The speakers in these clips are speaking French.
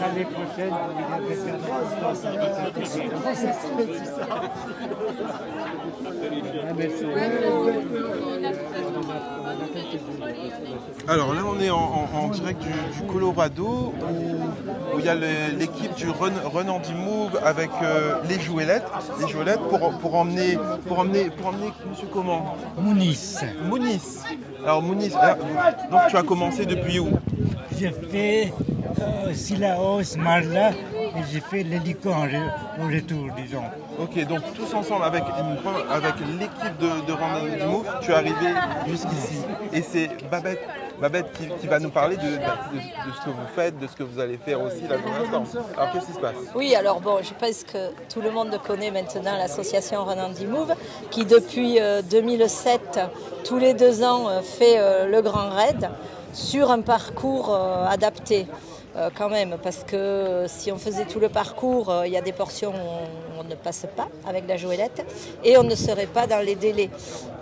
L'année prochaine, vous viendrez faire Alors là, on est en direct du Colorado où il y a l'équipe du Run Andy Move avec les jouelettes pour emmener monsieur comment Mounis. Mounis. Alors Mounis, donc tu as commencé depuis où? J'ai fait Sillaos, Marla et j'ai fait l'hélico au retour, disons. Ok, donc tous ensemble avec l'équipe de Run Andy Move, tu es arrivé jusqu'ici. Et c'est Babette qui va nous parler de ce que vous faites, de ce que vous allez faire aussi là pour l'instant. Alors qu'est-ce qui se passe? Oui, alors bon, je pense que tout le monde connaît maintenant l'association Run Andy Move qui depuis 2007, tous les 2 ans, fait le Grand Raid sur un parcours adapté. Quand même, parce que si on faisait tout le parcours, il y a des portions où on ne passe pas avec la joëlette et on ne serait pas dans les délais.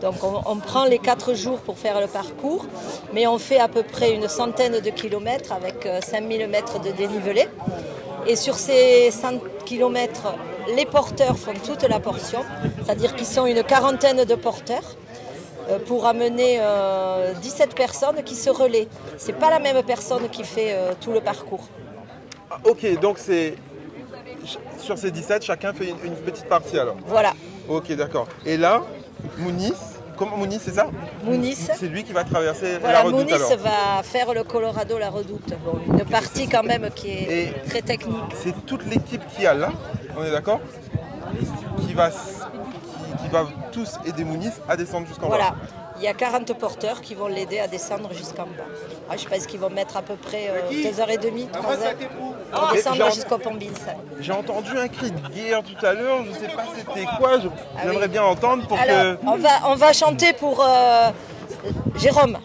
Donc on prend les 4 jours pour faire le parcours, mais on fait à peu près une centaine de kilomètres avec 5000 mètres de dénivelé. Et sur ces 100 kilomètres, les porteurs font toute la portion, c'est-à-dire qu'ils sont une quarantaine de porteurs pour amener 17 personnes qui se relaient. Ce n'est pas la même personne qui fait tout le parcours. Ah, ok, donc c'est sur ces 17, chacun fait une petite partie alors. Voilà. Ok, d'accord. Et là, Mounis, comment Mounis, c'est ça? Mounis. C'est lui qui va traverser Voilà, la redoute Mounis alors. va faire le Colorado, la redoute. Bon, une partie quand même qui est très technique. C'est toute l'équipe qui a là, on est d'accord, qui va tous aider Mounis à descendre jusqu'en bas. Voilà, il y a 40 porteurs qui vont l'aider à descendre jusqu'en bas. Ah, je pense qu'ils vont mettre à peu près 2h30, 3h pour descendre jusqu'au pont Vincent. J'ai entendu un cri de guerre tout à l'heure, je ne sais pas c'était quoi, j'aimerais bien entendre pour Alors, que... on va chanter pour Jérôme.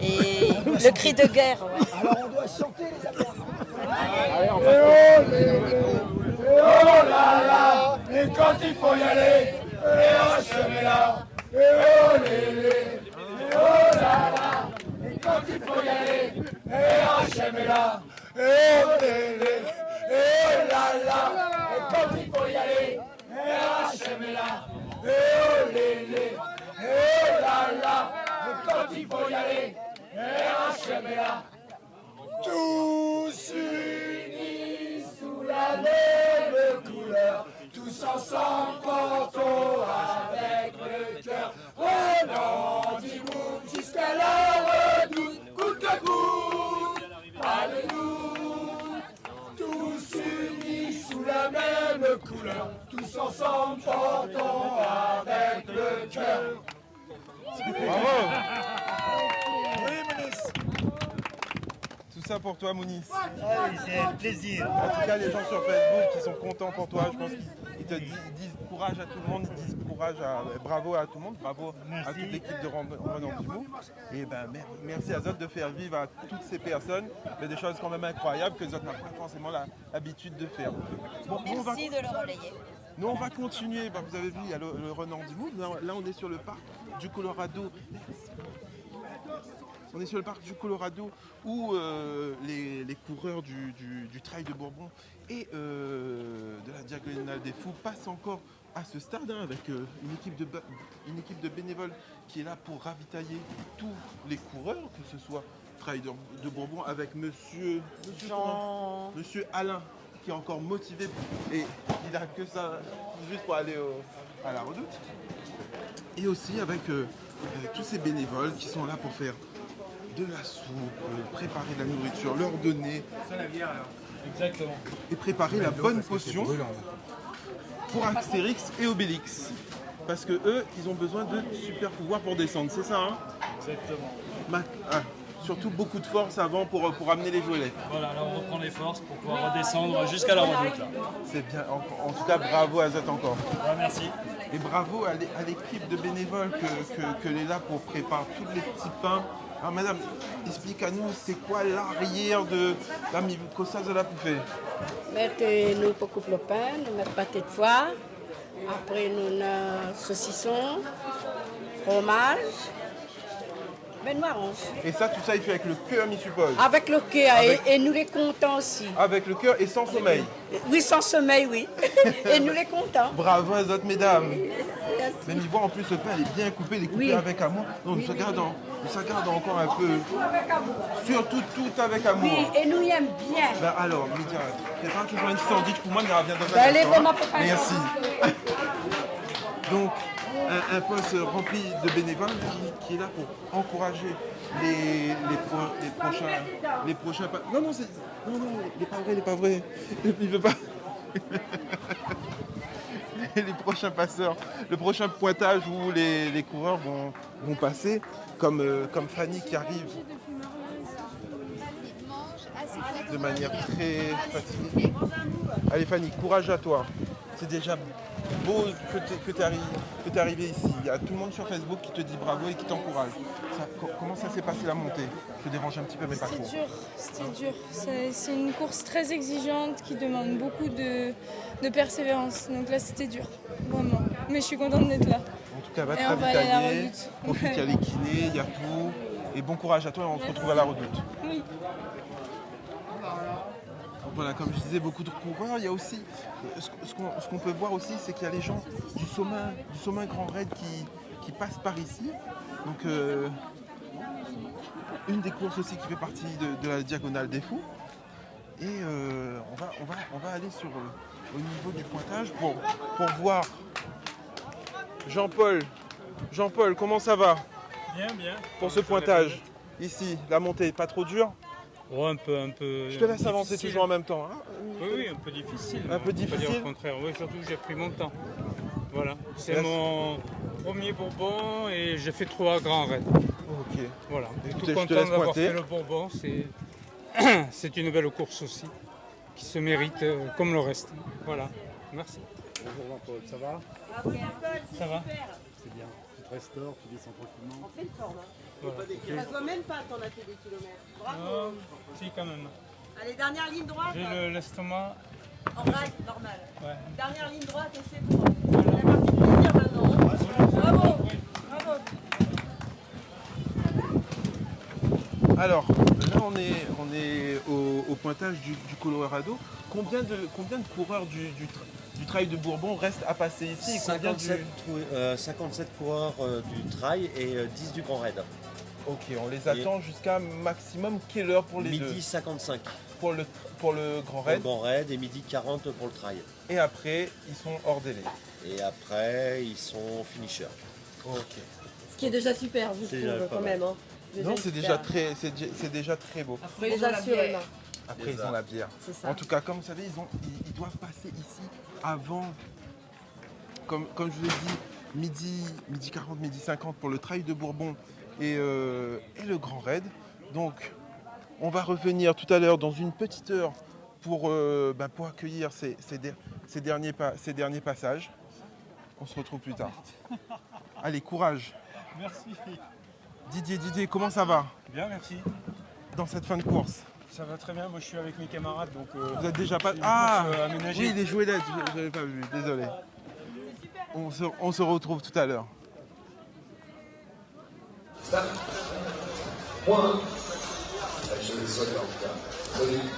Et le cri de guerre. Ouais. Alors on doit chanter les amis. Oh là là, et quand il faut y aller, et un chemin là, et oh lélé, et oh là là, et quand il faut y aller, et un chemin là, et oh lélé, et oh là là, et quand il faut y aller, et un chemin là, et oh lélé, et oh là là, et quand il faut y aller, et un chemin là, tous unis sous la même couleur, tous ensemble portons avec le cœur. Run Andy Move jusqu'à la redoute, coûte que coûte, pas de doute. Tous unis sous la même couleur, tous ensemble portons avec le cœur. Bravo. Tout ça pour toi, Mounis. Ah oui, c'est un plaisir. En tout cas, les gens sur Facebook qui sont contents pour toi, je pense qu'ils te disent courage à tout le monde, ils disent bravo à tout le monde, bravo à toute l'équipe de Run Andy Move. Et ben, merci à Zot de faire vivre à toutes ces personnes des choses quand même incroyables que Zot n'a pas forcément l'habitude de faire. Bon, Merci de le relayer. Nous, on va continuer. Vous avez vu, il y a le Run Andy Move. Là, on est sur le parc du Colorado. On est sur le parc du Colorado où les coureurs du Trail de Bourbon et de la Diagonale des Fous passent encore à ce stade avec une équipe de bénévoles qui est là pour ravitailler tous les coureurs, que ce soit Trail de Bourbon avec monsieur Alain qui est encore motivé et il n'a que ça juste pour aller à la redoute. Et aussi avec tous ces bénévoles qui sont là pour faire de la soupe, préparer de la nourriture, leur donner. Ça la bière alors. Exactement. Et préparer la bonne potion pour Astérix et Obélix. Parce que eux, ils ont besoin de super pouvoirs pour descendre, c'est ça hein? Exactement. Surtout beaucoup de force avant pour amener les jouets. Voilà, là on reprend les forces pour pouvoir redescendre jusqu'à la redoute là. C'est bien, en tout cas bravo à Zot encore. Ouais, merci. Et bravo à l'équipe de bénévoles qu'elle est là pour préparer tous les petits pains. Alors madame, explique à nous, c'est quoi l'arrière de la Cosa de la Poufée? Nous coupons le pain, nous mettons pâté de foie, après nous avons saucisson, fromage, Benoît Orange. Et ça, tout ça, il fait avec le cœur, m'y suppose. Avec le cœur Avec- et nous les comptons aussi. Avec le cœur et sans sommeil. Oui, sans sommeil, oui. Et nous les comptons. Bravo à autres mesdames. Même y voir en plus le pain, il est bien coupé, il est coupé Oui. avec amour. Donc ça garde encore un peu. Surtout tout avec amour. Oui, et nous y aime bien. Ben alors, Lydia, prépare toujours une sandwich pour moi, mais elle vient dans un Ben, allez, instant, bon, hein. on peut faire Merci. ça. Donc, un poste rempli de bénévoles qui est là pour encourager les prochains. Non, il n'est pas vrai. Il veut pas. Les prochains passeurs, le prochain pointage où les coureurs vont passer, comme Fanny qui arrive de manière très fatiguée. Allez Fanny, courage à toi. C'est déjà beau que tu es arrivé ici. Il y a tout le monde sur Facebook qui te dit bravo et qui t'encourage. Comment ça s'est passé la montée? Je te dérange un petit peu mais pas trop. C'était dur. C'est une course très exigeante qui demande beaucoup de persévérance. Donc là, c'était dur, vraiment. Mais je suis contente d'être là. En tout cas, va te Et on va aller à la ravitailler. Redoute. Profite, il y a les kinés, il y a tout. Et bon courage à toi et on se retrouve à la Redoute. Oui. Voilà, comme je disais, beaucoup de coureurs. Il y a aussi, ce qu'on peut voir aussi, c'est qu'il y a les gens du Sommin Grand Raid qui passent par ici. Donc, une des courses aussi qui fait partie de la Diagonale des Fous. Et on va aller au niveau du pointage pour voir Jean-Paul, comment ça va Bien, bien. pour ce pointage? Ici, la montée, pas trop dure? Oh, un peu. Je te laisse avancer difficile. toujours en même temps. Hein. Oui, un peu difficile. Un peu on peut dire difficile. au contraire. Oui, surtout que j'ai pris mon temps. Voilà. C'est Yes. mon premier Bourbon et j'ai fait 3 grands raids. Ok. Voilà. Écoutez, Tout je te content laisse d'avoir pointer. fait le Bourbon. C'est une belle course aussi qui se mérite comme le reste. Voilà. Merci. Bonjour Jean-Paul, ça va? Ça va? C'est bien. Tu te restaures, tu descends tranquillement. pleine forme. Voilà. Ça se voit même pas qu'on a fait des kilomètres. Oh, si, quand même. Allez, dernière ligne droite. J'ai l'estomac. En règle, normal. Ouais. Dernière ligne droite et c'est bon. C'est la partie de plaisir maintenant. Bravo. Bravo. Alors, là on est au pointage du Colorado. Combien de coureurs du Trail de Bourbon restent à passer ici et combien 57 coureurs du trail et 10 du Grand Raid. Ok, on les attend jusqu'à maximum quelle heure pour les Midi deux 55 pour le Grand pour le Raid Grand Raid et midi 40 pour le trail. et après ils sont hors délai. Et après, ils sont finishers. Ok. Ce qui est déjà super, je C'est déjà trouve, pas quand mal. même. Hein. Non, c'est déjà très beau. Déjà assurément. Après ils ont la bière. C'est ça. En tout cas, comme vous savez, ils doivent passer ici avant, comme je vous ai dit, midi 40, midi 50 pour le Trail de Bourbon et le Grand Raid. Donc, on va revenir tout à l'heure dans une petite heure pour accueillir ces derniers passages. On se retrouve plus tard. Allez, courage. Merci. Didier, comment ça va Bien, merci. dans cette fin de course? Ça va très bien. Moi, je suis avec mes camarades. Donc, Vous êtes déjà pas... c'est une Ah course, aménagée. oui, les jouets LED, je n'avais pas vu, désolé. On se retrouve tout à l'heure. One. Je les souhaite en tout cas. Salut.